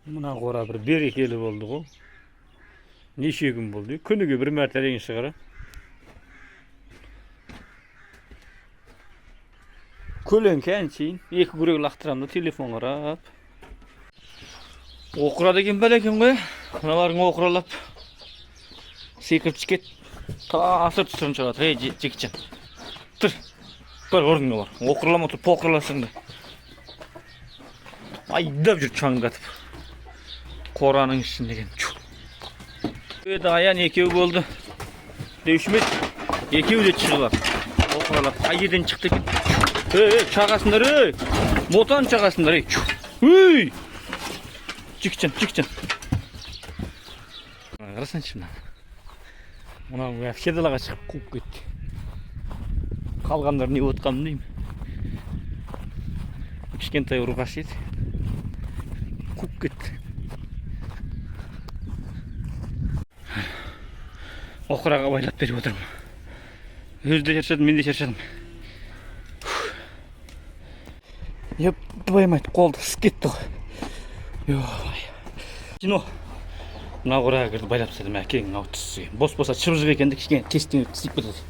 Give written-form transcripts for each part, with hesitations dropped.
Мына қора бір берекелі болды ғой. Неше күн болды. Күніге бір мәрте деген шығар. Көлеңке әншейін. Екі күрек лақтырамын да телефон қарап. Оқыра деген бәлекем ғой. Мыналарың оқыралап. Секіріп шекет. Асыр тұсырын шығады. Жекітжан. Тұр. Бір орныңа бар. Оқыралама тұр, поқыраласың да. Айдап жүр чаңдатып. Қораның ішіндеген. Өйді аян екеу болды. Деушімет. Екеу де шығылар. Оқыралап. Айерден шықты екен. Чағасындар, мотан чағасындар, Өй! Жекітжан. Қарасаңшы мына. Мына вообще далаға шығып қуып кетті. Қалғандар не отқанын деймін. Кішкентай ұрғаш еді. Қуып кетті. Оқыраға байлап беріп отырмын. Өзі де шаршадым, мен де шаршадым. Еп, баймайды, қолды ісіп кетті ғой. Жино. Мына қораға кірді байлап тастадым, әкең ау түсіге. Бос-боса шып-жып екенді кішкене тестен істеп кетеді.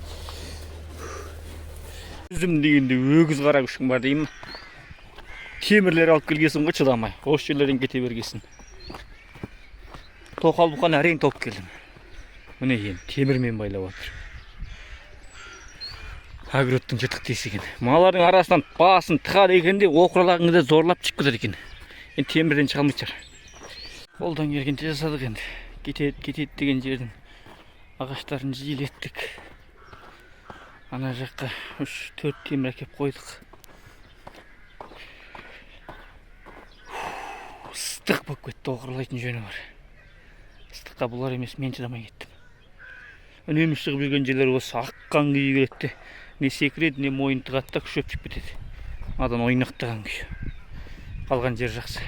Үзім дегенде өгіз қара күшің бар деймін. Темірлер алып келгесін ғой шыдамай. Осы жерлерден кете бергесін. Тоқал бұқан әрең топ келдім. Міне ең темірмен байлап отыр. Агроттың жыртық тесеген. Малардың арасынан басын тықады екенде оқыралағыңды зорлап шығып кетеді екен. Енді темірден шыға алмайды шығар. Қолдан келгенде жасадық енді. Кетеді деген жердің ағаштарын жиілеттік. Ана жаққа 3-4 темір әкеп қойдық. Ыстық болып кетті, оқырлайтын жөні бар. Ыстыққа бұлар емес, мен шыдамай кеттім. Үнемі шығып жүрген жерлер осы аққан күйі келеді. Не секіреді, не мойын тығады да шөп шығып кетеді. Адан ойнақтаған күйі. Қалған жер жақсы.